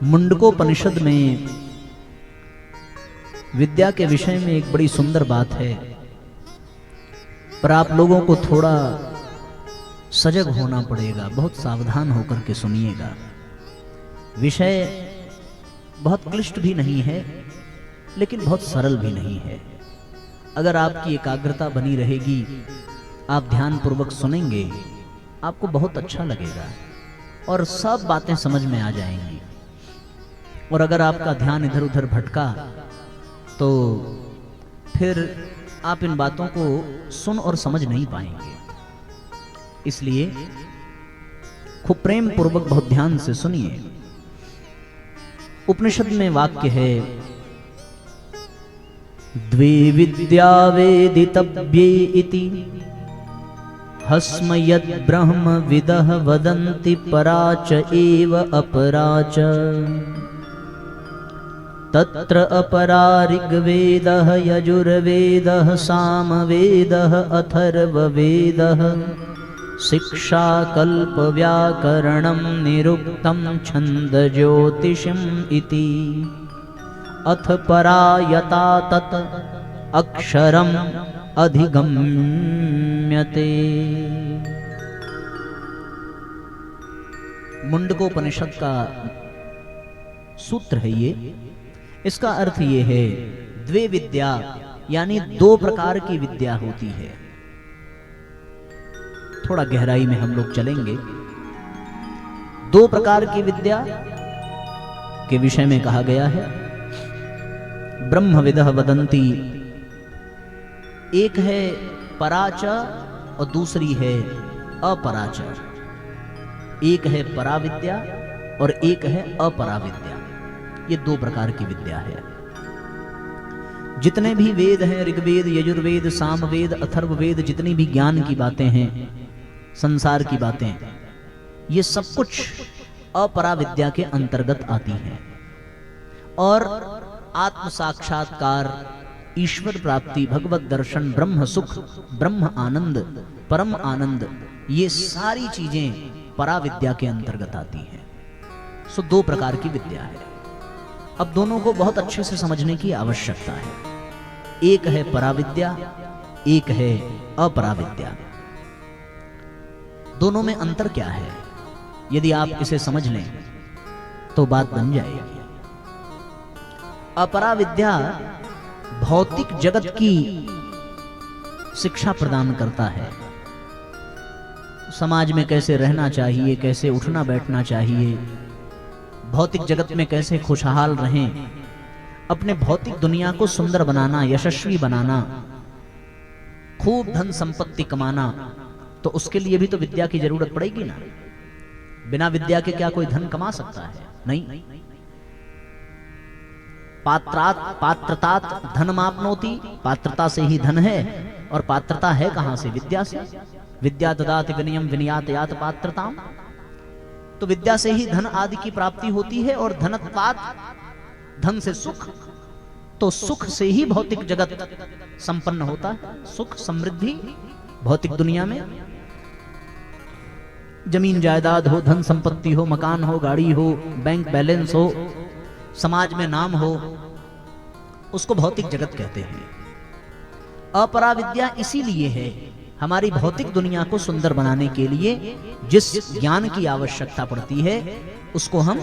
मुंडकोपनिषद में विद्या के विषय में एक बड़ी सुंदर बात है, पर आप लोगों को थोड़ा सजग होना पड़ेगा, बहुत सावधान होकर के सुनिएगा। विषय बहुत क्लिष्ट भी नहीं है, लेकिन बहुत सरल भी नहीं है। अगर आपकी एकाग्रता बनी रहेगी, आप ध्यान पूर्वक सुनेंगे, आपको बहुत अच्छा लगेगा और सब बातें समझ में आ जाएंगी। और अगर आपका ध्यान इधर उधर भटका तो फिर आप इन बातों को सुन और समझ नहीं पाएंगे। इसलिए खूब प्रेम पूर्वक बहुत ध्यान से सुनिए। उपनिषद में वाक्य है, द्वे विद्या वेदितव्ये इति हस्म यद् ब्रह्म विदः वदन्ति परा च एव अपरा च तत्र अपरा ऋग्वेदः यजुर्वेदः सामवेदः अथर्ववेदः शिक्षा कल्प व्याकरणं निरुक्तं छन्द ज्योतिषम् इति अथ परा यता तत् अक्षरम् अधिगम्यते। मुंडकोपनिषद का सूत्र है ये। इसका अर्थ ये है, द्वे विद्या यानी दो प्रकार की विद्या होती है। थोड़ा गहराई में हम लोग चलेंगे। दो प्रकार की विद्या के विषय में कहा गया है। ब्रह्मविदः वदन्ति, एक है पराच और दूसरी है अपराच। एक है पराविद्या और एक है अपराविद्या। ये दो प्रकार की विद्या है। जितने भी वेद हैं, ऋग्वेद यजुर्वेद सामवेद अथर्ववेद, जितनी भी ज्ञान की बातें हैं, संसार की बातें, ये सब कुछ अपराविद्या के अंतर्गत आती हैं। और आत्म साक्षात्कार, ईश्वर प्राप्ति, भगवत दर्शन, ब्रह्म सुख, ब्रह्म आनंद, परम आनंद, ये सारी चीजें पराविद्या के अंतर्गत आती हैं। सो दो प्रकार की विद्या है। अब दोनों को बहुत अच्छे से समझने की आवश्यकता है। एक है पराविद्या, एक है अपराविद्या। दोनों में अंतर क्या है, यदि आप इसे समझ लें तो बात बन जाएगी। अपराविद्या भौतिक जगत की शिक्षा प्रदान करता है। समाज में कैसे रहना चाहिए, कैसे उठना बैठना चाहिए, भौतिक जगत में कैसे खुशहाल रहें, अपने भौतिक दुनिया को सुंदर बनाना, यशस्वी बनाना, खूब धन संपत्ति कमाना, तो उसके लिए भी तो विद्या की जरूरत पड़ेगी ना। बिना विद्या के क्या कोई धन कमा सकता है? नहीं। पात्रतात धनमाप्नोति, पात्रता से ही धन है। और पात्रता है कहां से? विद्या से। विद्या ददाति विनयम विनयात यात पात्रताम। तो विद्या से ही धन आदि की प्राप्ति होती है। और धनत्वात्, धन से सुख, तो सुख से ही भौतिक जगत संपन्न होता है। सुख समृद्धि भौतिक दुनिया में, जमीन जायदाद हो, धन संपत्ति हो, मकान हो, गाड़ी हो, बैंक बैलेंस हो, समाज में नाम हो, उसको भौतिक जगत कहते हैं। अपराविद्या इसीलिए है, हमारी भौतिक दुनिया को सुंदर बनाने के लिए जिस ज्ञान की आवश्यकता पड़ती है उसको हम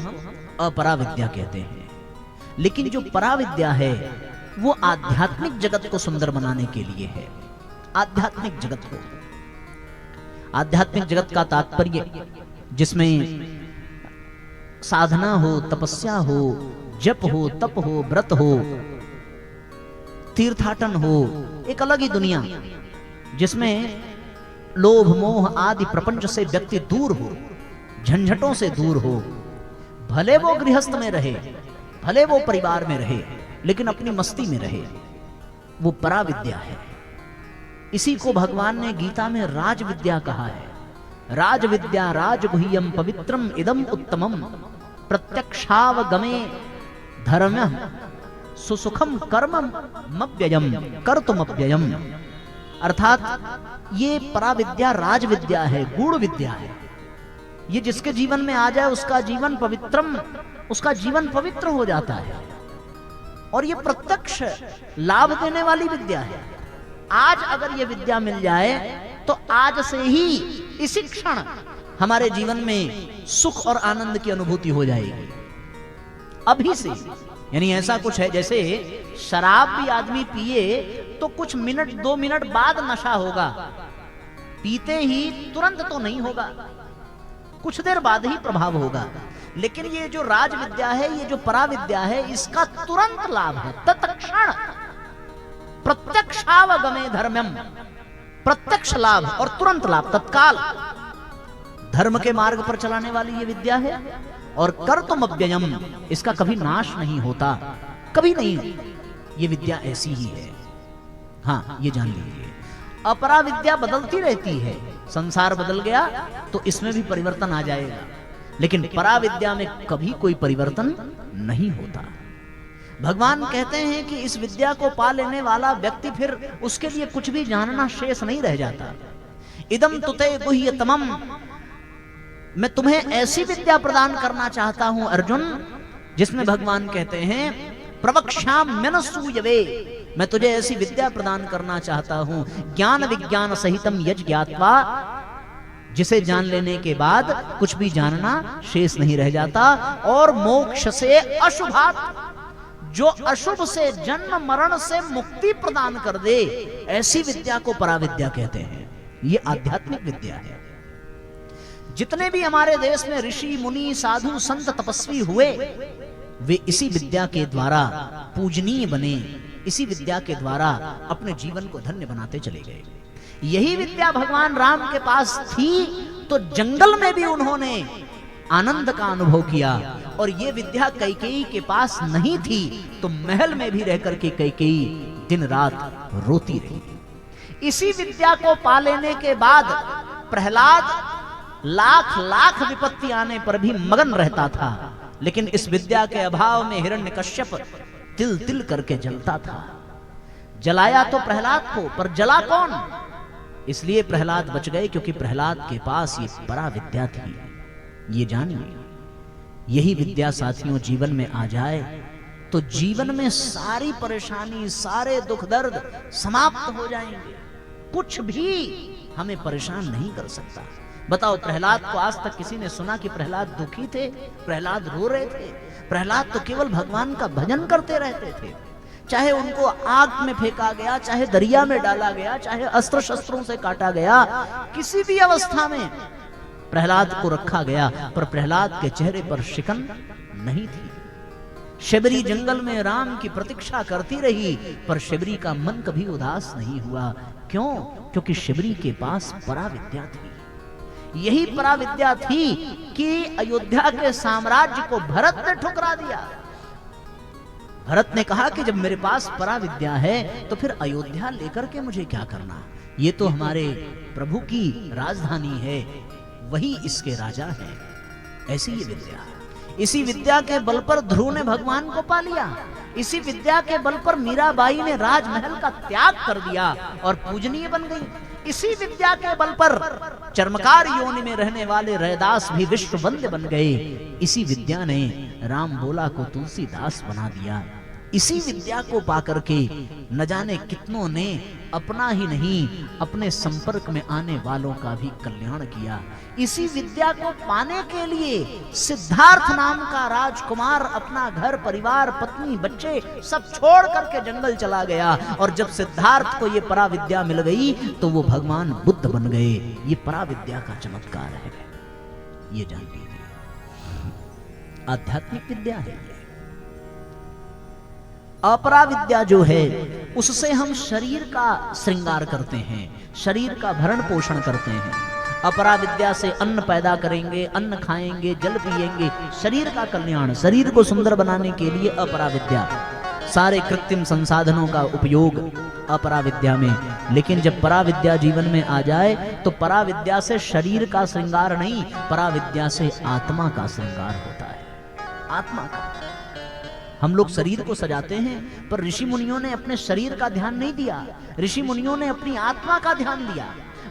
अपराविद्या कहते हैं। लेकिन जो पराविद्या है वो आध्यात्मिक जगत को सुंदर बनाने के लिए है। आध्यात्मिक जगत को, आध्यात्मिक जगत का तात्पर्य जिसमें साधना हो, तपस्या हो, जप हो, तप हो, व्रत हो, तीर्थाटन हो, एक अलग ही दुनिया जिसमें लोभ मोह आदि प्रपंच से व्यक्ति दूर हो, झंझटों से दूर हो। भले वो गृहस्थ में रहे, भले वो परिवार में रहे, लेकिन अपनी मस्ती में रहे, वो पराविद्या है। इसी को भगवान ने गीता में राजविद्या कहा है। राजविद्या राजगुह्यम पवित्रम इदम उत्तमम प्रत्यक्षावगमे धर्म्यः सुसुखम कर्मम मव्ययम कर्तुमव्ययम। अर्थात ये पराविद्या राजविद्या है, गूढ़ विद्या है। ये जिसके जीवन में आ जाए उसका जीवन पवित्रम, उसका जीवन पवित्र हो जाता है। और ये प्रत्यक्ष लाभ देने वाली विद्या है। आज अगर ये विद्या मिल जाए तो आज से ही इसी क्षण हमारे जीवन में सुख और आनंद की अनुभूति हो जाएगी, अभी से। यानी ऐसा कुछ है जैसे शराब भी आदमी पिए तो कुछ मिनट 2 मिनट बाद नशा होगा, पीते ही तुरंत तो नहीं होगा, कुछ देर बाद ही प्रभाव होगा। लेकिन ये जो राज विद्या है, ये जो पराविद्या है, इसका तुरंत लाभ है, तत्क्षण प्रत्यक्षावगमे धर्म्यम, प्रत्यक्ष लाभ और तुरंत लाभ, तत्काल धर्म के मार्ग पर चलाने वाली ये विद्या है। और कर्तुम अव्ययम, इसका कभी नाश नहीं होता, कभी नहीं। ये विद्या ऐसी ही है। हाँ, ये जान लीजिए, अपरा विद्या बदलती रहती है। संसार बदल गया तो इसमें भी परिवर्तन आ जाएगा, लेकिन पराविद्या में कभी कोई परिवर्तन नहीं होता। भगवान कहते हैं कि इस विद्या को पा लेने वाला व्यक्ति फिर उसके लिए कुछ भी जानना शेष नहीं रह जाता। इदम तुते गुह्यतमम, मैं तुम्हें ऐसी विद्या प्रदान करना चाहता हूं अर्जुन, जिसमें भगवान कहते हैं प्रवक्ष्याम्यनसूयवे, मैं तुझे ऐसी विद्या प्रदान करना चाहता हूं, ज्ञान विज्ञान सहितम यज् ज्ञात्वा, जिसे जान लेने के बाद कुछ भी जानना शेष नहीं रह जाता। और मोक्ष से अशुभात, जो अशुभ से जन्म मरण से मुक्ति प्रदान कर दे, ऐसी विद्या को पराविद्या कहते हैं। ये आध्यात्मिक विद्या है। जितने भी हमारे देश में ऋषि मुनि साधु संत तपस्वी हुए, वे इसी विद्या के द्वारा पूजनीय बने, इसी विद्या के द्वारा अपने जीवन को धन्य बनाते चले गए। यही विद्या भगवान राम के पास थी तो जंगल में भी उन्होंने आनंद का अनुभव किया, और ये विद्या कैकेयी के पास नहीं थी तो महल में भी रहकर के कैकेयी दिन रात रोती रही। इसी विद्या को पा लेने के बाद प्रहलाद लाख लाख विपत्ति आने पर भी मगन रहता था, लेकिन इस विद्या के अभाव में हिरण्यकश्यप तिल तिल करके जलता था। जलाया तो प्रहलाद को, पर जला कौन? इसलिए प्रहलाद बच गए क्योंकि प्रहलाद के पास ये परा विद्या थी। ये जानिए, यही विद्या साथियों जीवन में आ जाए तो जीवन में सारी परेशानी, सारे दुख दर्द समाप्त हो जाएंगे। कुछ भी हमें परेशान नहीं कर सकता। बताओ, प्रहलाद को आज तक किसी ने सुना कि प्रहलाद दुखी थे, प्रहलाद रो रहे थे? प्रहलाद तो केवल भगवान का भजन करते रहते थे। चाहे उनको आग में फेंका गया, चाहे दरिया में डाला गया, चाहे अस्त्र शस्त्रों से काटा गया, किसी भी अवस्था में प्रहलाद को रखा गया, पर प्रहलाद के चेहरे पर शिकन नहीं थी। शबरी जंगल में राम की प्रतीक्षा करती रही, पर शबरी का मन कभी उदास नहीं हुआ। क्यों? क्योंकि शबरी के पास पराविद्या थी। यही पराविद्या थी कि अयोध्या के साम्राज्य को भरत ने ठुकरा दिया। भरत ने कहा कि जब मेरे पास पराविद्या है तो फिर अयोध्या लेकर के मुझे क्या करना, ये तो हमारे प्रभु की राजधानी है, वही इसके राजा हैं। ऐसी ये विद्या, इसी विद्या के बल पर ध्रुव ने भगवान को पा लिया। इसी विद्या के बल पर मीराबाई ने राजमहल का त्याग कर दिया और पूजनीय बन गई। इसी विद्या के बल पर चर्मकार योनि में रहने वाले रैदास भी विश्व वंद्य बन गए। इसी विद्या ने राम बोला को तुलसीदास बना दिया। इसी विद्या को पाकर के न जाने कितनों ने अपना ही नहीं अपने संपर्क में आने वालों का भी कल्याण किया। इसी विद्या को पाने के लिए सिद्धार्थ नाम का राजकुमार अपना घर परिवार पत्नी बच्चे सब छोड़ करके जंगल चला गया, और जब सिद्धार्थ को ये पराविद्या मिल गई तो वो भगवान बुद्ध बन गए। ये पराविद्या का चमत्कार है, ये जान लीजिए। आध्यात्मिक विद्या है ये। अपरा विद्या जो है उससे हम शरीर का श्रृंगार करते हैं, शरीर का भरण पोषण करते हैं। अपरा विद्या से अन्न पैदा करेंगे, अन्न खाएंगे, जल पिएंगे, शरीर का कल्याण, शरीर को सुंदर बनाने के लिए अपरा विद्या, सारे कृत्रिम संसाधनों का उपयोग अपरा विद्या में। लेकिन जब परा विद्या जीवन में आ जाए तो परा विद्या से शरीर का श्रृंगार नहीं, परा विद्या से आत्मा का श्रृंगार होता है। आत्मा का हम लोग शरीर को सजाते हैं, पर ऋषि मुनियों ने अपने शरीर का ध्यान नहीं दिया, ऋषि मुनियों ने अपनी आत्मा का ध्यान दिया।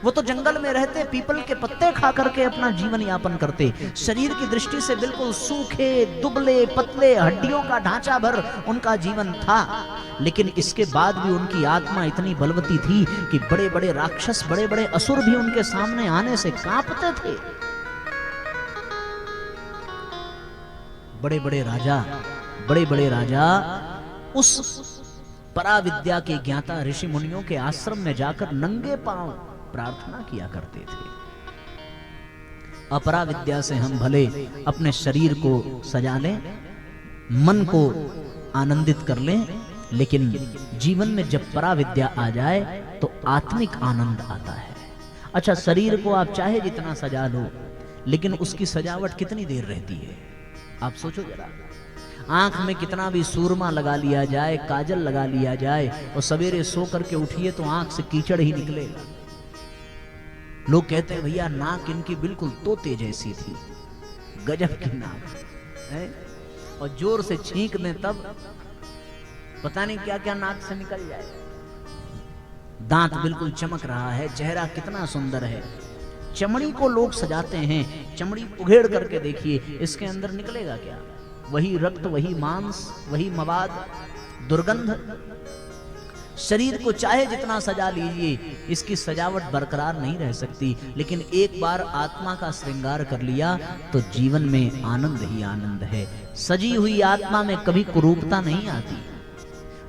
वो तो जंगल में रहते, पीपल के पत्ते खा करके अपना जीवन यापन करते। शरीर की दृष्टि से बिल्कुल सूखे, दुबले, पतले, हड्डियों का ढांचा भर उनका जीवन था, लेकिन इसके बाद भी उनकी आत्मा इतनी बलवती थी कि बड़े बड़े राक्षस, बड़े बड़े असुर भी उनके सामने आने से कांपते थे। बड़े बड़े राजा उस पराविद्या के ज्ञाता ऋषि मुनियों के आश्रम में जाकर नंगे पांव प्रार्थना किया करते थे। अपराविद्या से हम भले अपने शरीर को सजा लें, मन को आनंदित कर लें, लेकिन जीवन में जब पराविद्या आ जाए तो आत्मिक आनंद आता है। अच्छा, शरीर को आप चाहे जितना सजा लो, लेकिन उसकी सजावट कितनी देर रहती है आप सोचो जरा। आंख में कितना भी सूरमा लगा लिया जाए, काजल लगा लिया जाए, और सवेरे सो करके उठिए तो आंख से कीचड़ ही निकलेगा। लोग कहते हैं भैया नाक इनकी बिल्कुल तोते जैसी थी, गजब की नाक है, और जोर से छींक दें तब पता नहीं क्या क्या नाक से निकल जाए। दांत बिल्कुल चमक रहा है, चेहरा कितना सुंदर है। चमड़ी को लोग सजाते हैं, चमड़ी उघेड़ करके देखिए, इसके अंदर निकलेगा क्या? वही रक्त, वही मांस, वही मवाद, दुर्गंध। शरीर को चाहे जितना सजा लीजिए, इसकी सजावट बरकरार नहीं रह सकती। लेकिन एक बार आत्मा का श्रृंगार कर लिया तो जीवन में आनंद ही आनंद है। सजी हुई आत्मा में कभी कुरूपता नहीं आती।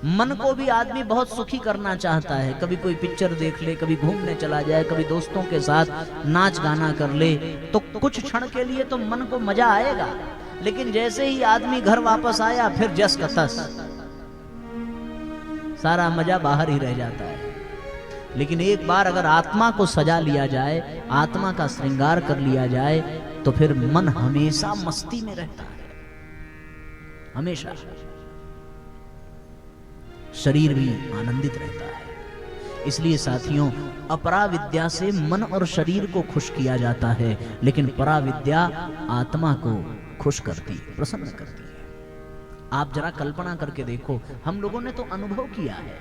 मन को भी आदमी बहुत सुखी करना चाहता है, कभी कोई पिक्चर देख ले, कभी घूमने चला जाए, कभी दोस्तों के साथ नाच गाना कर ले, तो कुछ क्षण के लिए तो मन को मजा आएगा, लेकिन जैसे ही आदमी घर वापस आया फिर जस का तस, सारा मजा बाहर ही रह जाता है। लेकिन एक बार अगर आत्मा को सजा लिया जाए, आत्मा का श्रृंगार कर लिया जाए, तो फिर मन हमेशा मस्ती में रहता है, हमेशा। शरीर भी आनंदित रहता है। इसलिए साथियों, अपराविद्या से मन और शरीर को खुश किया जाता है, लेकिन पराविद्या आत्मा को खुश करती, प्रसन्न करती है। आप जरा कल्पना करके देखो, हम लोगों ने तो अनुभव किया है।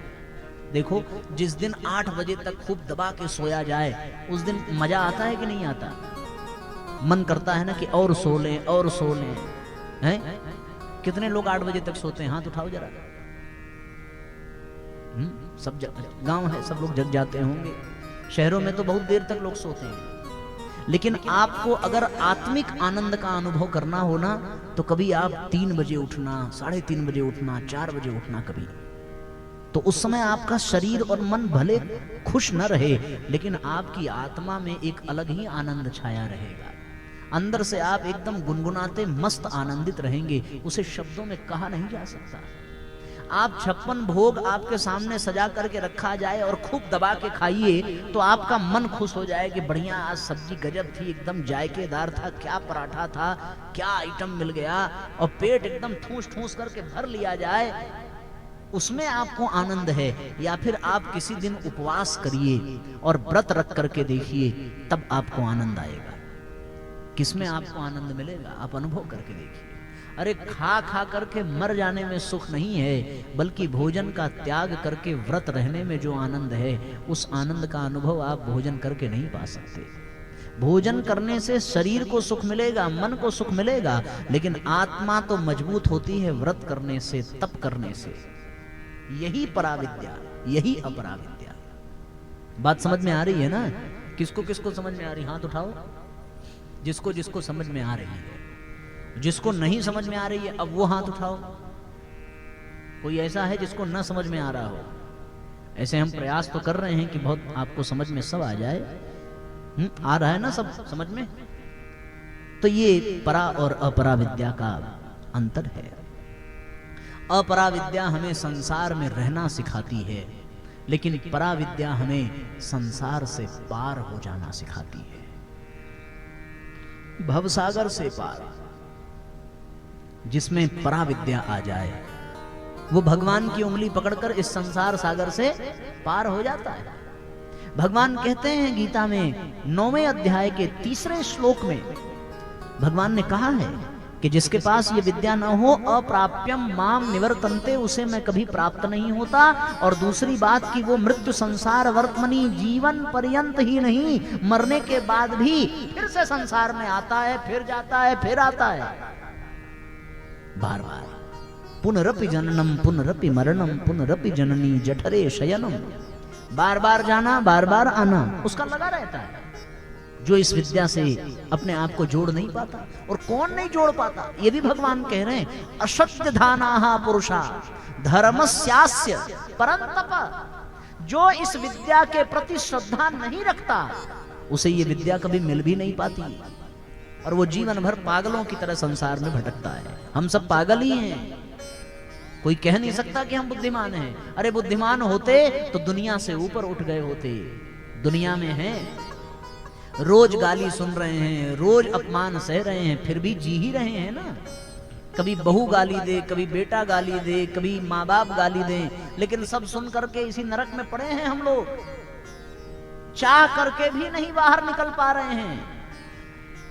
देखो, जिस दिन 8 बजे तक खूब दबा के सोया जाए, उस दिन मजा आता है कि नहीं आता? मन करता है ना कि और सो लें, और सो लें, हैं? कितने लोग 8 बजे तक सोते हैं? हाथ उठाओ जरा। सब गांव है, सब लोग जग जाते होंगे। शहरों में तो बहुत देर तक लोग सोते हैं। लेकिन आपको अगर आत्मिक आनंद का अनुभव करना हो ना, तो कभी आप 3 बजे उठना, 3:30 बजे उठना, 4 बजे उठना कभी, तो उस समय आपका शरीर और मन भले खुश न रहे, लेकिन आपकी आत्मा में एक अलग ही आनंद छाया रहेगा। अंदर से आप एकदम गुनगुनाते मस्त आनंदित रहेंगे, उसे शब्दों में कहा नहीं जा सकता। आप 56 भोग आपके सामने सजा करके रखा जाए और खूब दबा के खाइए, तो आपका मन खुश हो जाए कि बढ़िया, आज सब्जी गजब थी, एकदम जायकेदार था, क्या पराठा था, क्या आइटम मिल गया, और पेट एकदम ठूस ठूस करके भर लिया जाए, उसमें आपको आनंद है। या फिर आप किसी दिन उपवास करिए और व्रत रख करके देखिए, तब आपको आनंद आएगा। किसमें आपको आनंद मिलेगा? आप अनुभव करके देखिए। अरे खा खा करके मर जाने में सुख नहीं है, बल्कि भोजन का त्याग करके व्रत रहने में जो आनंद है, उस आनंद का अनुभव आप भोजन करके नहीं पा सकते। भोजन करने से शरीर को सुख मिलेगा, मन को सुख मिलेगा, लेकिन आत्मा तो मजबूत होती है व्रत करने से, तप करने से। यही पराविद्या, यही अपराविद्या। बात समझ में आ रही है ना? किसको किसको समझ में आ रही? हाथ उठाओ जिसको जिसको समझ में आ रही है। जिसको नहीं समझ में आ रही है, अब वो हाथ उठाओ। कोई ऐसा है जिसको न समझ में आ रहा हो? ऐसे हम प्रयास तो कर रहे हैं कि बहुत आपको समझ में सब आ जाए। आ रहा है ना सब समझ में? तो ये परा और अपरा विद्या का अंतर है। अपरा विद्या हमें संसार में रहना सिखाती है, लेकिन परा विद्या हमें संसार से पार हो जाना सिखाती है। भवसागर से पार। जिसमें परा विद्या आ जाए, वो भगवान की उंगली पकड़कर इस संसार सागर से पार हो जाता है। भगवान कहते हैं गीता में 9वें अध्याय के 3रे श्लोक में, भगवान ने कहा है कि जिसके पास ये विद्या न हो, अप्राप्यम माम निवर्तन्ते, उसे मैं कभी प्राप्त नहीं होता। और दूसरी बात कि वो मृत्यु संसार वर्तमनी, जीवन पर्यंत ही नहीं, मरने के बाद भी फिर से संसार में आता है, फिर जाता है, फिर आता है, बार बार। पुनरपि जननम पुनरपि मरणम पुनरपि जननी जठरे शयनम, बार बार जाना, बार बार आना, उसका लगा रहता है। जो इस विद्या से अपने आप को जोड़ नहीं पाता, और कौन नहीं जोड़ पाता, ये भी भगवान कह रहे हैं, अश्रद्ध धानाहा पुरुषा धर्मस्यास्य परंतप, जो इस विद्या के प्रति श्रद्धा नहीं रखता, उसे ये विद्या कभी मिल भी नहीं पाती, और वो जीवन भर पागलों की तरह संसार में भटकता है। हम सब पागल ही हैं, कोई कह नहीं सकता कि हम बुद्धिमान हैं। अरे बुद्धिमान होते तो दुनिया से ऊपर उठ गए होते। दुनिया में हैं, रोज गाली सुन रहे हैं, रोज अपमान सह रहे हैं, फिर भी जी ही रहे हैं ना। कभी बहू गाली दे, कभी बेटा गाली दे, कभी माँ बाप गाली दे, लेकिन सब सुन करके इसी नरक में पड़े हैं हम लोग। चाह करके भी नहीं बाहर निकल पा रहे हैं।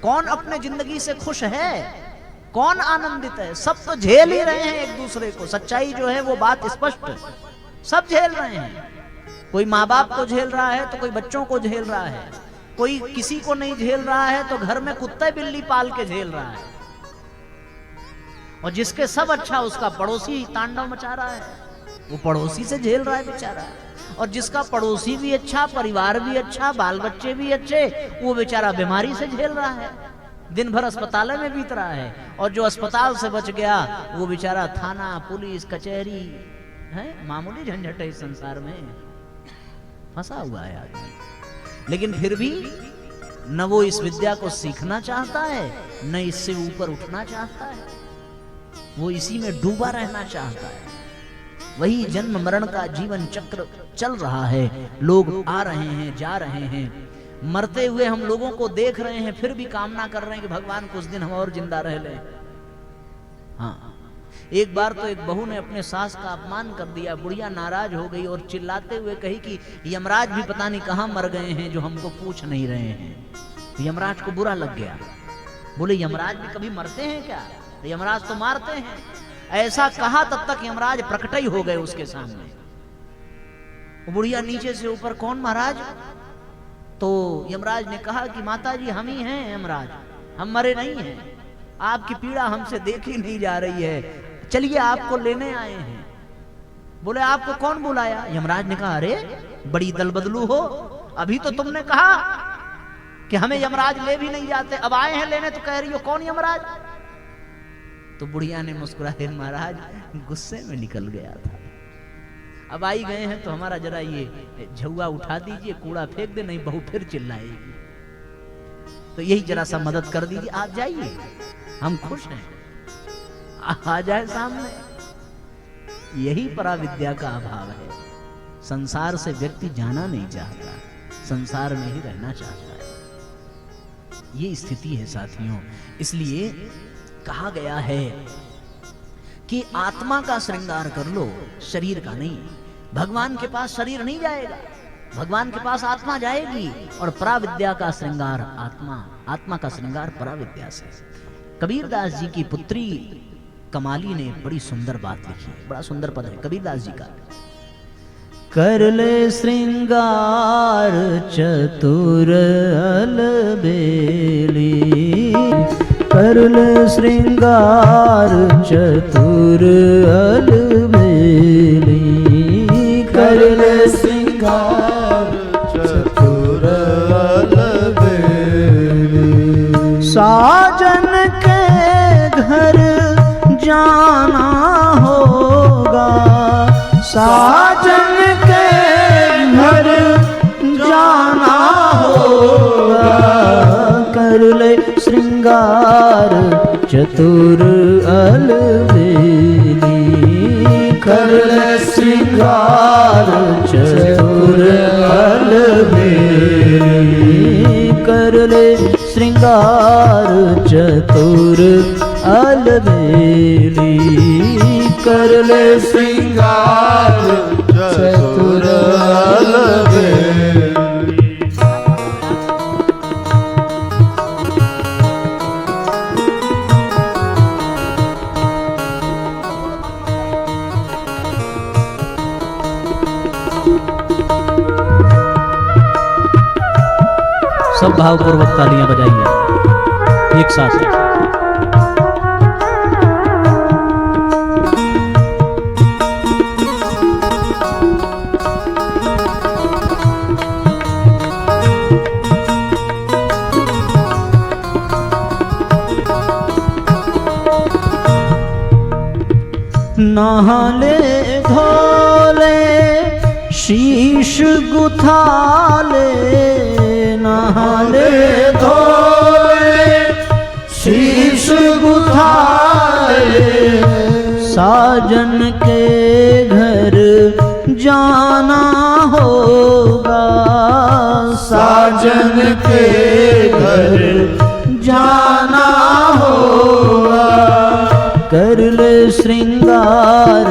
कौन अपने जिंदगी से खुश है, कौन आनंदित है? सब तो झेल ही रहे हैं एक दूसरे को। सच्चाई जो है वो बात स्पष्ट, सब झेल रहे हैं। कोई माँ बाप को झेल रहा है तो कोई बच्चों को झेल रहा है, कोई किसी को नहीं झेल रहा है तो घर में कुत्ते बिल्ली पाल के झेल रहा है। और जिसके सब अच्छा उसका पड़ोसी तांडव मचा रहा है, वो पड़ोसी से झेल रहा है बेचारा। और जिसका पड़ोसी भी अच्छा, परिवार भी अच्छा, बाल बच्चे भी अच्छे, वो बेचारा बीमारी से झेल रहा है, दिन भर अस्पताल में बीत रहा है। और जो अस्पताल से बच गया वो बेचारा थाना पुलिस कचहरी है, मामूली झंझट है इस संसार में फंसा हुआ है आदमी। लेकिन फिर भी न वो इस विद्या को सीखना चाहता है, न इससे ऊपर उठना चाहता है, वो इसी में डूबा रहना चाहता है। वही जन्म मरण का जीवन चक्र चल रहा है। लोग आ रहे हैं, जा रहे हैं, मरते हुए हम लोगों को देख रहे हैं, फिर भी कामना कर रहे हैं कि भगवान कुछ दिन हम और जिंदा रह लें। हाँ, एक बार तो एक बहू ने अपने सास का अपमान कर दिया, बुढ़िया नाराज हो गई और चिल्लाते हुए कही कि यमराज भी पता नहीं कहां मर गए हैं जो हमको पूछ नहीं रहे हैं। यमराज को बुरा लग गया, बोले यमराज भी कभी मरते हैं क्या? यमराज तो मारते हैं। ऐसा कहा तब तक यमराज प्रकट ही हो गए उसके सामने। बुढ़िया नीचे से ऊपर, कौन महाराज? तो यमराज ने कहा कि माता जी हम ही हैं यमराज, हम मरे नहीं हैं, आपकी पीड़ा हमसे देखी नहीं जा रही है, चलिए आपको लेने आए हैं। बोले आपको कौन बुलाया? यमराज ने कहा अरे बड़ी दल बदलू हो, अभी तो तुमने कहा कि हमें यमराज ले भी नहीं जाते, अब आए हैं लेने तो कह रही हो कौन यमराज? तो बुढ़िया ने मुस्कुराए, महाराज गुस्से में निकल गया था, अब आई गए हैं तो हमारा जरा ये झुआ उठा दीजिए, कूड़ा फेंक दे, नहीं बहू फिर चिल्लाएगी, तो यही जरा सा मदद कर दीजिए, आप जाइए, हम खुश हैं, आ जाए सामने। यही पराविद्या का अभाव है। संसार से व्यक्ति जाना नहीं चाहता, संसार में ही रहना चाहता है। ये स्थिति है साथियों। इसलिए कहा गया है कि आत्मा का श्रृंगार कर लो, शरीर का नहीं। भगवान के पास शरीर नहीं जाएगा, भगवान के पास आत्मा जाएगी। और पराविद्या का श्रृंगार आत्मा, आत्मा का श्रृंगार पराविद्या से। कबीरदास जी की पुत्री कमाली ने बड़ी सुंदर बात लिखी है, बड़ा सुंदर पद है कबीरदास जी का। कर ले श्रृंगार चतुर अलबेली, कर ले श्रृंगार चतुर अलबेली, कर ले श्रृंगार चतुर अलबेली। साजन के घर जाना होगा, साजन के घर जाना होगा, कर ले श्रृंगार चतुर अलबेली, कर ले श्रृंगार चतुर अलबेली, कर ले श्रृंगार चतुर अलबेली, कर ले श्रृंगार चतुर अलबेली। सब भावपूर्वक तालियां बजाइए एक साथ। नहाले धोले शीश गुथाले, नहाले धोले शीश गुथाले, साजन के घर जाना होगा, साजन के घर जाना होगा। कर ले श्रृंगार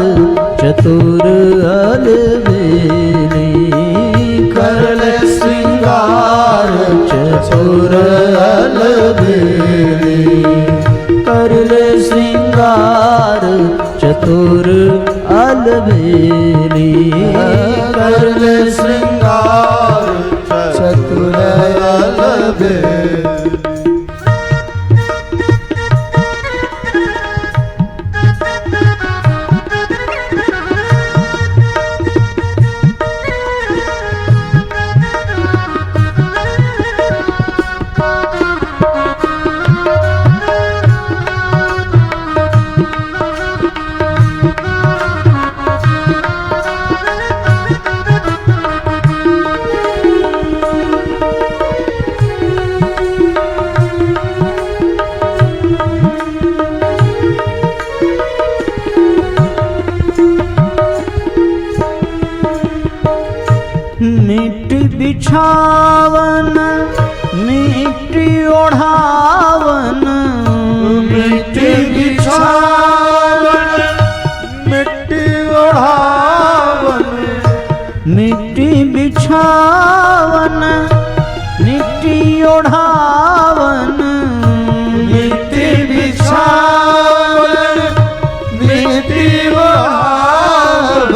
चतुर अलबेली, कर ले श्रृंगार चतुर अलबेली, कर ले श्रृंगार चतुर अलबेली, कर ले श्रृंगार चतुर अलबेली। मिट्टी बिछावन मिट्टी ओढ़ावन, मिट्टी बिछावन मिट्टी ओढ़ावन, मिट्टी बिछावन मिट्टी ओढ़ावन, मिट्टी बिछावन मिट्टी ओढ़ावन,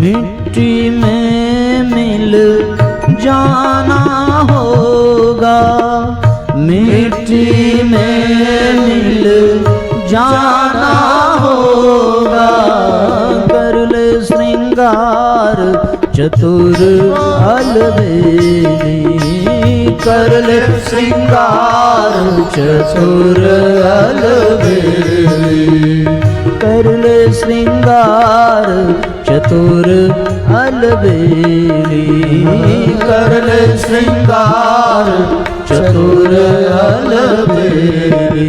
मिट्टी में जाना होगा, मिट्टी में मिल जाना होगा। कर ले श्रृंगार चतुर अलबेली, कर ले श्रृंगार चतुर अलबेली, कर ले श्रृंगार चतुर अलबेली, कर ले श्रृंगार चतुर अलबेली।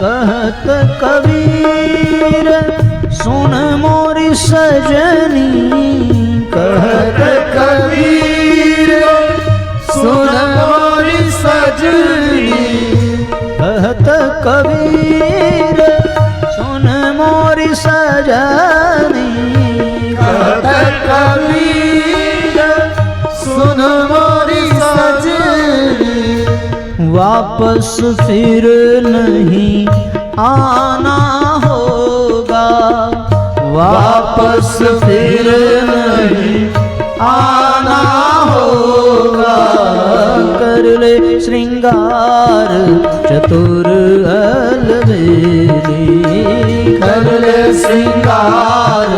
कहत कबीर सुन मोरी सजनी, कहत कबीर सुन मोरी सजनी, कहत कबीर सुन मोरी सजनी, कबीर सुन मोरी सजनी, वापस फिर नहीं आना होगा, वापस फिर नहीं आना होगा। कर ले श्रृंगार चतुर अलबेली, कर ले श्रृंगार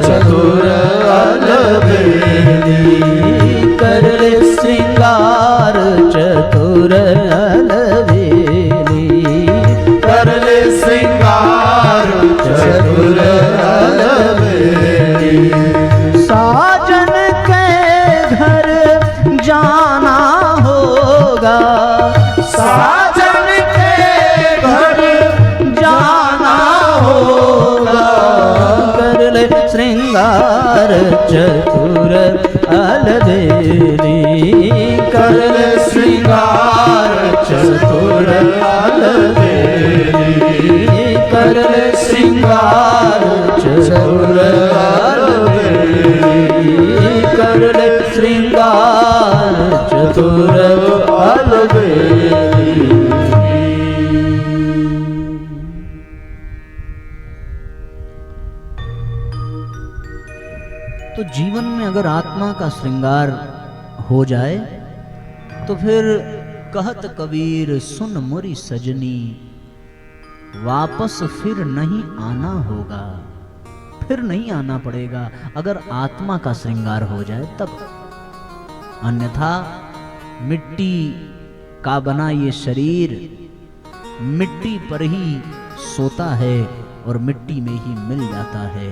चतुर अलबेली, कर ले श्रृंगार चतुर अलबेली, कर ले श्रृंगार चतुर अलबेली। श्रृंगार चतुर अलबेली, कर ले श्रृंगार चतुर अलबेली, कर ले श्रृंगार चतुर अलबेली, कर ले श्रृंगार चतुर अलबेली। तो जीवन में अगर आत्मा का श्रृंगार हो जाए तो फिर कहत कबीर सुन मोरी सजनी, वापस फिर नहीं आना होगा, फिर नहीं आना पड़ेगा अगर आत्मा का श्रृंगार हो जाए तब। अन्यथा मिट्टी का बना ये शरीर मिट्टी पर ही सोता है और मिट्टी में ही मिल जाता है।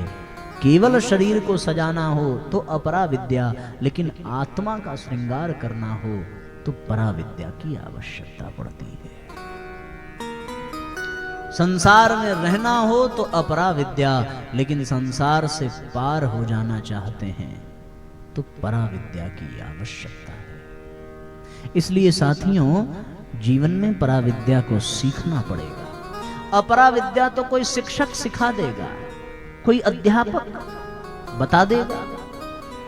केवल शरीर को सजाना हो तो अपरा विद्या, लेकिन आत्मा का श्रृंगार करना हो तो परा विद्या की आवश्यकता पड़ती है। संसार में रहना हो तो अपरा विद्या, लेकिन संसार से पार हो जाना चाहते हैं तो परा विद्या की आवश्यकता है। इसलिए साथियों, जीवन में परा विद्या को सीखना पड़ेगा। अपरा विद्या तो कोई शिक्षक सिखा देगा, कोई अध्यापक बता देगा।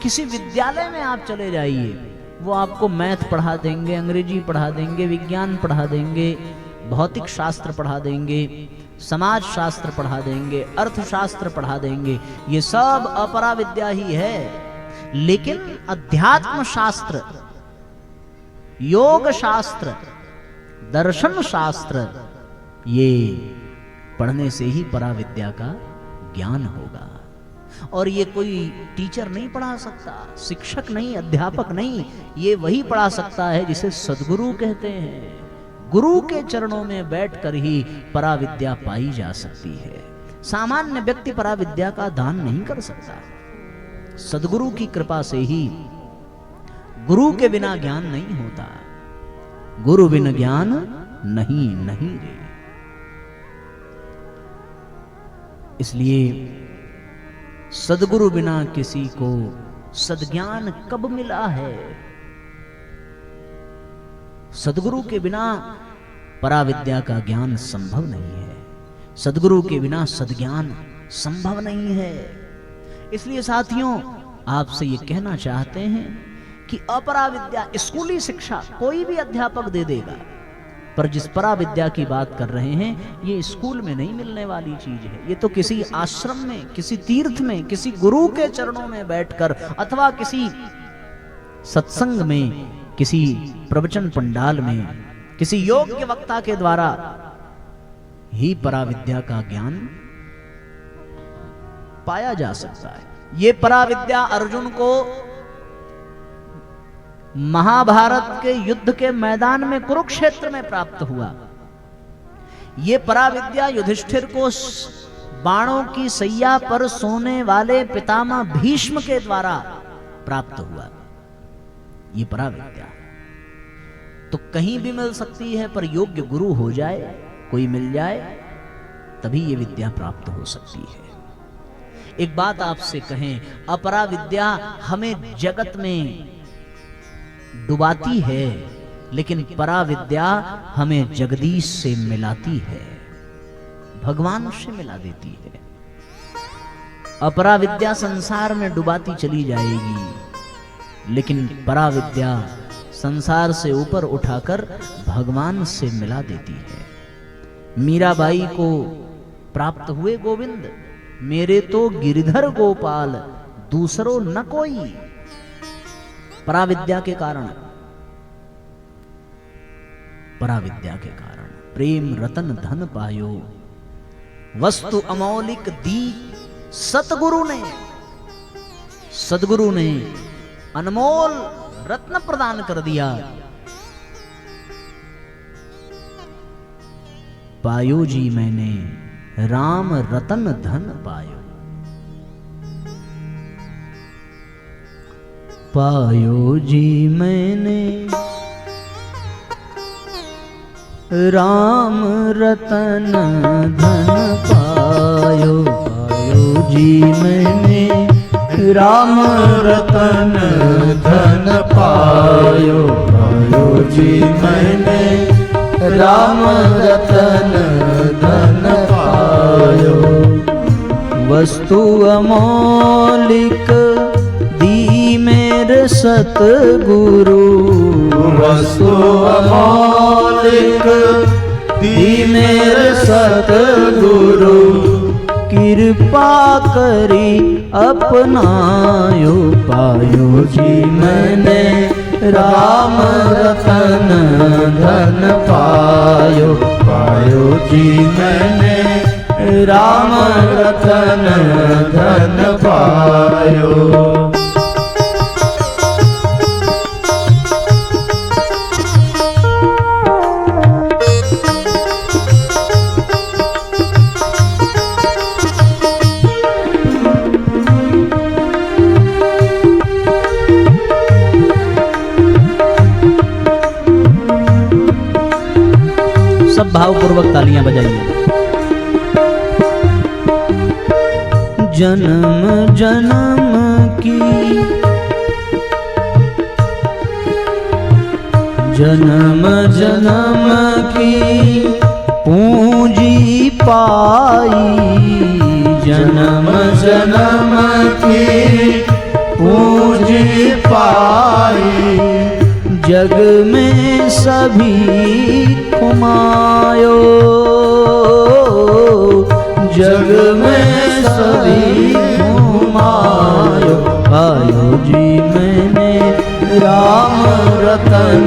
किसी विद्यालय में आप चले जाइए, वो आपको मैथ पढ़ा देंगे, अंग्रेजी पढ़ा देंगे, विज्ञान पढ़ा देंगे, भौतिक शास्त्र पढ़ा देंगे, समाज शास्त्र पढ़ा देंगे, अर्थशास्त्र पढ़ा देंगे। ये सब अपरा विद्या ही है। लेकिन अध्यात्म शास्त्र, योग शास्त्र, दर्शन शास्त्र, ये पढ़ने से ही परा विद्या का ज्ञान होगा। और ये कोई टीचर नहीं पढ़ा सकता, शिक्षक नहीं, अध्यापक नहीं, ये वही पढ़ा सकता है जिसे सद्गुरु कहते हैं। गुरु के चरणों में बैठकर ही परा विद्या पाई जा सकती है। सामान्य व्यक्ति परा विद्या का दान नहीं कर सकता। सद्गुरु की कृपा से ही, गुरु के बिना ज्ञान नहीं होता। गुरु बिन ज्ञान नहीं नहीं रे। इसलिए सद्गुरु बिना किसी को सद्ज्ञान कब मिला है? सद्गुरु के बिना पराविद्या का ज्ञान संभव नहीं है। सद्गुरु के बिना सद्ज्ञान संभव नहीं है। इसलिए साथियों, आपसे ये कहना चाहते हैं कि अपराविद्या, स्कूली शिक्षा कोई भी अध्यापक दे देगा, पर जिस पराविद्या की बात कर रहे हैं ये स्कूल में नहीं मिलने वाली चीज है। ये तो किसी आश्रम में, किसी तीर्थ में, किसी गुरु के चरणों में बैठकर अथवा किसी सत्संग में, किसी प्रवचन पंडाल में, किसी योग्य वक्ता के द्वारा ही पराविद्या का ज्ञान पाया जा सकता है। ये पराविद्या अर्जुन को महाभारत के युद्ध के मैदान में, कुरुक्षेत्र में प्राप्त हुआ। ये पराविद्या युधिष्ठिर को बाणों की सैया पर सोने वाले पितामह भीष्म के द्वारा प्राप्त हुआ। ये पराविद्या तो कहीं भी मिल सकती है, पर योग्य गुरु हो जाए, कोई मिल जाए, तभी ये विद्या प्राप्त हो सकती है। एक बात आपसे कहें, अपराविद्या हमें जगत में डुबाती है, लेकिन पराविद्या हमें जगदीश से मिलाती है, भगवान से मिला देती है। अपराविद्या संसार में डुबाती चली जाएगी, लेकिन पराविद्या संसार से ऊपर उठाकर भगवान से मिला देती है। मीराबाई को प्राप्त हुए गोविंद, मेरे तो गिरधर गोपाल दूसरो न कोई। पराविद्या के कारण, पराविद्या के कारण प्रेम रतन धन पायो, वस्तु अमौलिक दी सतगुरु ने। सदगुरु ने अनमोल रत्न प्रदान कर दिया। पायो जी मैंने राम रतन धन पायो। पायो जी मैंने राम रतन धन पायो। पायो जी मैंने राम रतन धन पायो, पायो जी मैंने राम रतन धन पायो। वस्तु अमौलिक दी मेरे सतगुरु, वस्तु अमौलिक दी मेरे सतगुरु, कृपा करी अपनायो, पायो जी मैंने राम रतन धन पायो, पायो जी मैंने राम रतन धन पायो। सब भावपूर्वक तालियां बजाइए। जन्म जन्म की, जन्म जन्म की पूंजी पाई, जन्म जन्म की पूंजी पाई, जग में सभी घुमायो, जग में सभी घुमायो, पायो जी मैंने राम रतन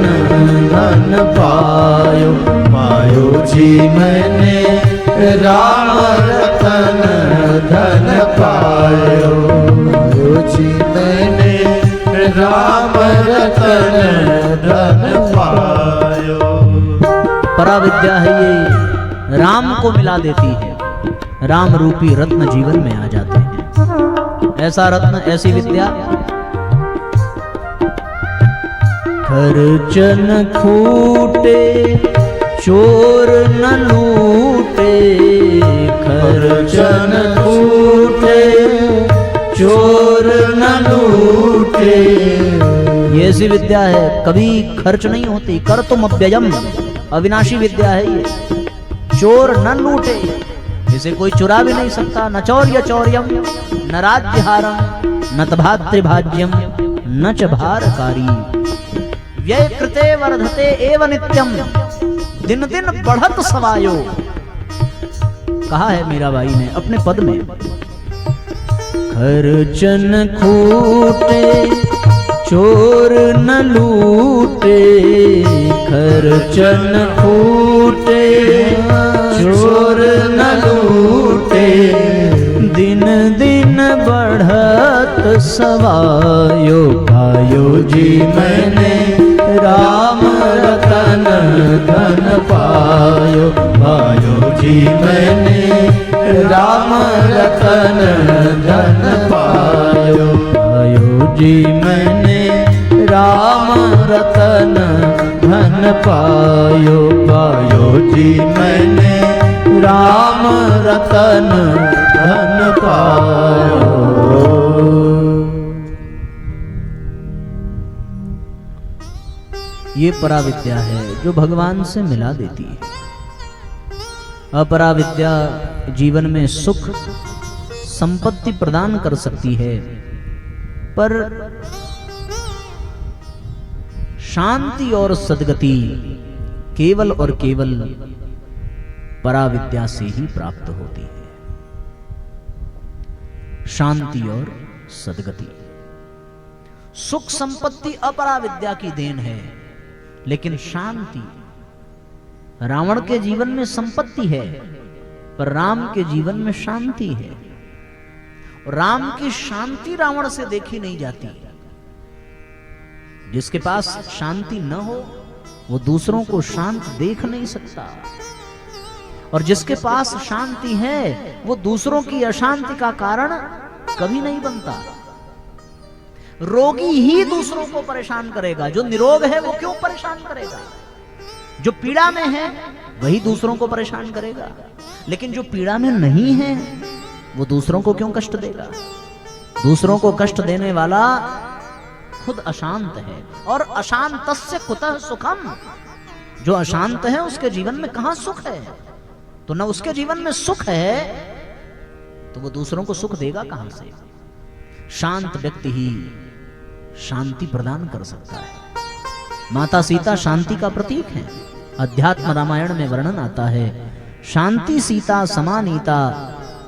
धन पायो, पायो जी मैंने राम रतन धन पायो, पायो जी मैंने राम रतन धन पायो। पराविद्या है ये, राम को मिला देती है, राम रूपी रत्न जीवन में आ जाते हैं। ऐसा रत्न, ऐसी विद्या, खर्चन खूटे चोर न लूटे, खर्चन खूटे चोर न लूटे, ये ऐसी विद्या है कभी खर्च नहीं होती। कर तुम अव्ययम, अविनाशी विद्या है ये। चोर न लूटे, इसे कोई चुरा भी नहीं सकता। न चौर्य चौर्यम न राज्यहारम न तभातृभाज्यम न च भारकारी, व्यय कृते वर्धते एव नित्यम, दिन दिन बढ़त सवायो। कहा है मीराबाई ने अपने पद में, खर्चन खूटे चोर न लूटे, खर्चन खूटे चोर न लूटे, दिन दिन बढ़त सवायो, पायो जी मैंने राम रतन धन पायो, पायो जी मैंने राम रतन धन पायो, पायो जी मैंने राम रतन धन पायो, पायो जी मैंने राम रतन धन पायो। ये पराविद्या है जो भगवान से मिला देती है। अपराविद्या जीवन में सुख संपत्ति प्रदान कर सकती है, पर शांति और सद्गति केवल और केवल पराविद्या से ही प्राप्त होती है। शांति और सद्गति, सुख संपत्ति अपराविद्या की देन है, लेकिन शांति, रावण के जीवन में संपत्ति है पर राम के जीवन में शांति है। राम की शांति रावण से देखी नहीं जाती। जिसके पास शांति न हो वो दूसरों को शांत देख नहीं सकता, और जिसके पास शांति है वो दूसरों की अशांति का कारण कभी नहीं बनता। रोगी ही दूसरों को परेशान करेगा, जो निरोग है वो क्यों परेशान करेगा? जो पीड़ा में है वही दूसरों को परेशान करेगा, लेकिन जो पीड़ा में नहीं है वो दूसरों को क्यों कष्ट देगा? दूसरों को कष्ट देने वाला खुद अशांत है। और अशांतस्य कुतः सुखम, जो अशांत है उसके जीवन में कहां सुख है? तो न उसके जीवन में सुख है तो वो दूसरों को सुख देगा कहां से? शांत व्यक्ति ही शांति प्रदान कर सकता है। माता सीता शांति का प्रतीक है। अध्यात्म रामायण में वर्णन आता है, शांति सीता समानीता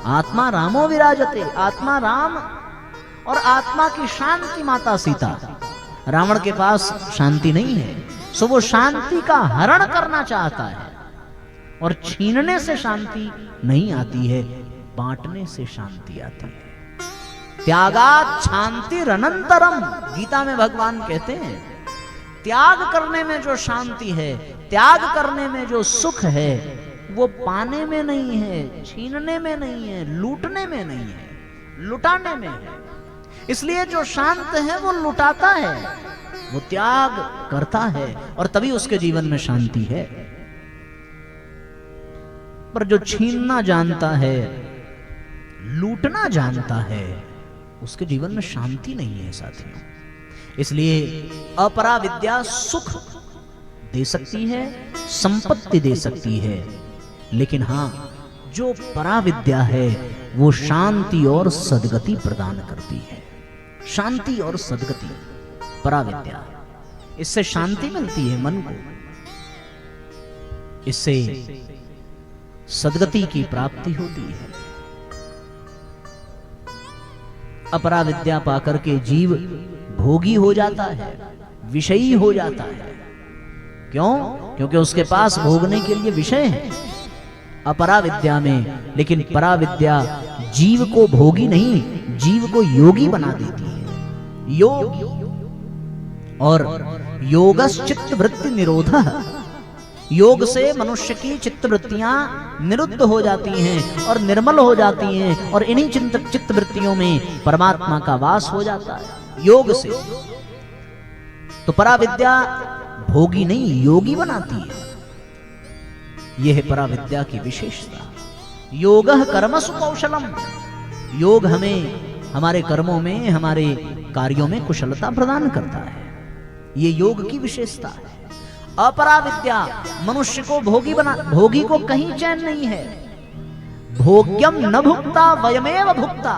आत्मा रामो विराजते। आत्मा राम और आत्मा की शांति माता सीता। रावण के पास शांति नहीं है, सो वो शांति का हरण करना चाहता है। और छीनने से शांति नहीं आती है, बांटने से शांति आती है। त्यागात् शांतिरनंतरम, गीता में भगवान कहते हैं त्याग करने में जो शांति है, त्याग करने में जो सुख है, वो पाने में नहीं है, छीनने में नहीं है, लूटने में नहीं है, लुटाने में है। इसलिए जो शांत है वो लुटाता है, वो त्याग करता है और तभी उसके जीवन में शांति है। पर जो छीनना जानता है, लूटना जानता है, उसके जीवन में शांति नहीं है साथियों। इसलिए अपरा विद्या सुख दे सकती है, संपत्ति दे सकती है, लेकिन हां जो पराविद्या है वो शांति और सद्गति प्रदान करती है। शांति और सद्गति, पराविद्या, इससे शांति मिलती है मन को, इससे सद्गति की प्राप्ति होती है। अपराविद्या पाकर के जीव भोगी हो जाता है, विषयी हो जाता है। क्यों? क्योंकि उसके पास भोगने के लिए विषय है अपराविद्या में। लेकिन पराविद्या जीव को भोगी नहीं, जीव को योगी बना देती है। योग और योगश्चित्त वृत्ति निरोधः, योग से मनुष्य की चित्तवृत्तियां निरुद्ध हो जाती हैं और निर्मल हो जाती हैं, और इन्हीं चित्तवृत्तियों में परमात्मा का वास हो जाता है योग से। तो पराविद्या भोगी नहीं, योगी बनाती है। यह है पराविद्या की विशेषता। योगः कर्मसु कौशलम, योग हमें हमारे कर्मों में, हमारे कार्यों में कुशलता प्रदान करता है। यह योग की विशेषता है। अपराविद्या मनुष्य को भोगी बना, भोगी को कहीं चैन नहीं है। भोग्यम न भुक्ता वयमेव भुक्ता,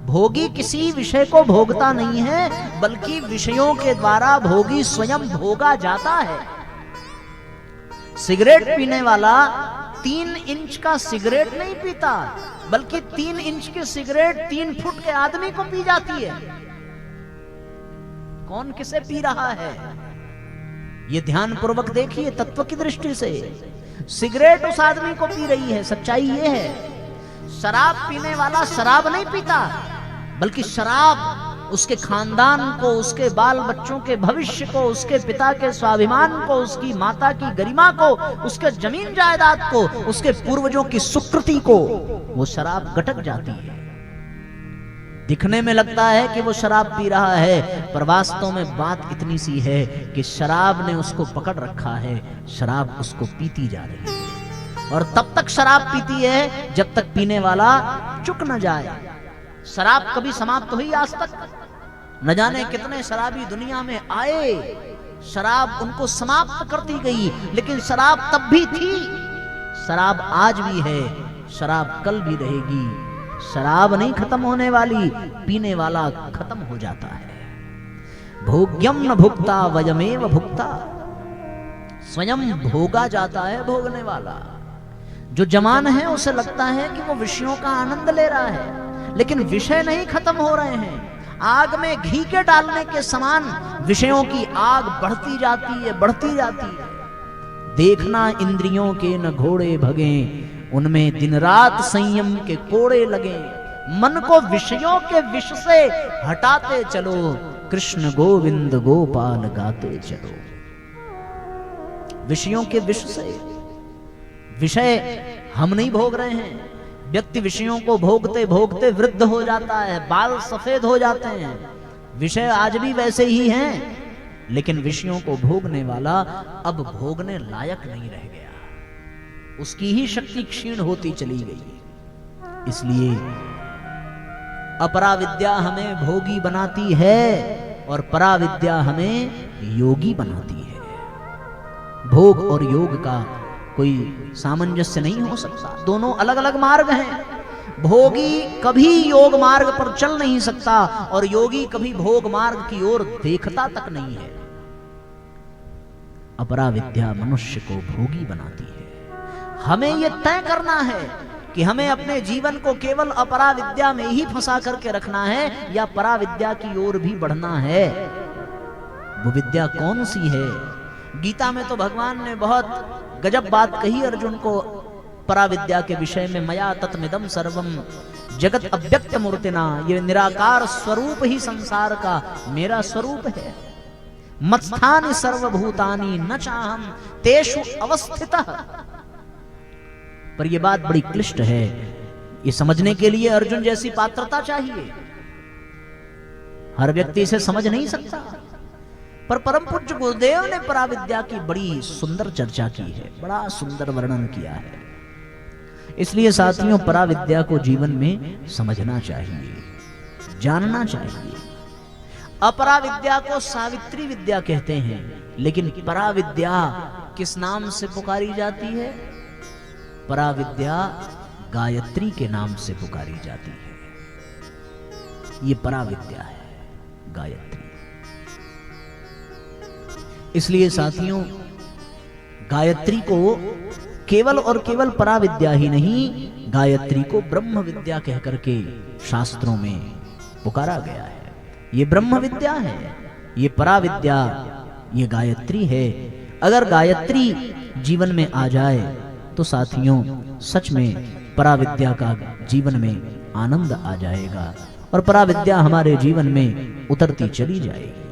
भोगी किसी विषय को भोगता नहीं है, बल्कि विषयों के द्वारा भोगी स्वयं भोगा जाता है। सिगरेट पीने वाला 3 इंच का सिगरेट नहीं पीता, बल्कि 3 इंच की सिगरेट 3 फुट के आदमी को पी जाती है। कौन किसे पी रहा है ये ध्यान पूर्वक देखिए तत्व की दृष्टि से। सिगरेट उस आदमी को पी रही है, सच्चाई ये है। शराब पीने वाला शराब नहीं पीता, बल्कि शराब उसके खानदान को, उसके बाल बच्चों के भविष्य को, उसके पिता के स्वाभिमान को, उसकी माता की गरिमा को, उसके जमीन जायदाद को, उसके पूर्वजों की सुकृति को वो शराब गटक जाती है। दिखने में लगता है कि वो शराब पी रहा है, पर वास्तव में बात इतनी सी है कि शराब ने उसको पकड़ रखा है, शराब उसको पीती जा रही है। और तब तक शराब पीती है जब तक पीने वाला चुक न जाए। शराब कभी समाप्त हुई आज तक? न जाने कितने शराबी दुनिया में आए, शराब उनको समाप्त करती गई, लेकिन शराब तब भी थी, शराब आज भी है, शराब कल भी रहेगी। शराब नहीं खत्म होने वाली, पीने वाला खत्म हो जाता है। भोग्यम न भुक्ता वयमेव भुक्ता, स्वयं भोगा जाता है भोगने वाला। जो जवान है उसे लगता है कि वो विषयों का आनंद ले रहा है, लेकिन विषय नहीं खत्म हो रहे हैं। आग में घी के डालने के समान विषयों की आग बढ़ती जाती है, बढ़ती जाती है। देखना इंद्रियों के न घोड़े भगे, उनमें दिन रात संयम के कोड़े लगे। मन को विषयों के विष से हटाते चलो, कृष्ण गोविंद गोपाल गाते चलो। विषयों के विष से, विषय हम नहीं भोग रहे हैं। व्यक्ति विषयों को भोगते भोगते वृद्ध हो जाता है, बाल सफेद हो जाते हैं। विषय आज भी वैसे ही हैं, लेकिन विषयों को भोगने वाला अब भोगने लायक नहीं रह गया, उसकी ही शक्ति क्षीण होती चली गई। इसलिए अपराविद्या हमें भोगी बनाती है और पराविद्या हमें योगी बनाती है। भोग और योग का कोई सामंजस्य नहीं हो सकता, दोनों अलग अलग मार्ग हैं। भोगी कभी योग मार्ग पर चल नहीं सकता और योगी कभी भोग मार्ग की ओर देखता तक नहीं है। अपराविद्या मनुष्य को भोगी बनाती है। हमें यह तय करना है कि हमें अपने जीवन को केवल अपराविद्या में ही फंसा करके रखना है या पराविद्या की ओर भी बढ़ना है। वो विद्या कौन सी है? गीता में तो भगवान ने बहुत गजब बात कही अर्जुन को पराविद्या के विषय में। मया तत्मिदं सर्वम जगत अव्यक्त मूर्तिना, ये निराकार स्वरूप ही संसार का मेरा स्वरूप है। मत्स्थानि सर्वभूतानि न चाहम तेषु अवस्थितः। पर यह बात बड़ी क्लिष्ट है, ये समझने के लिए अर्जुन जैसी पात्रता चाहिए। हर व्यक्ति इसे समझ नहीं सकता। पर परम पूज्य गुरुदेव ने पराविद्या की बड़ी सुंदर चर्चा की है, बड़ा सुंदर वर्णन किया है। इसलिए साथियों, पराविद्या को जीवन में समझना चाहिए, जानना चाहिए। अपराविद्या को सावित्री विद्या कहते हैं, लेकिन पराविद्या किस नाम से पुकारी जाती है? पराविद्या गायत्री के नाम से पुकारी जाती है। ये पराविद्या है, गायत्री। इसलिए साथियों, गायत्री को केवल और केवल पराविद्या ही नहीं, गायत्री को ब्रह्म विद्या कहकर के शास्त्रों में पुकारा गया है। ये ब्रह्म विद्या है, ये पराविद्या, ये गायत्री है। अगर गायत्री जीवन में आ जाए तो साथियों, सच में पराविद्या का जीवन में आनंद आ जाएगा और पराविद्या हमारे जीवन में उतरती चली जाएगी।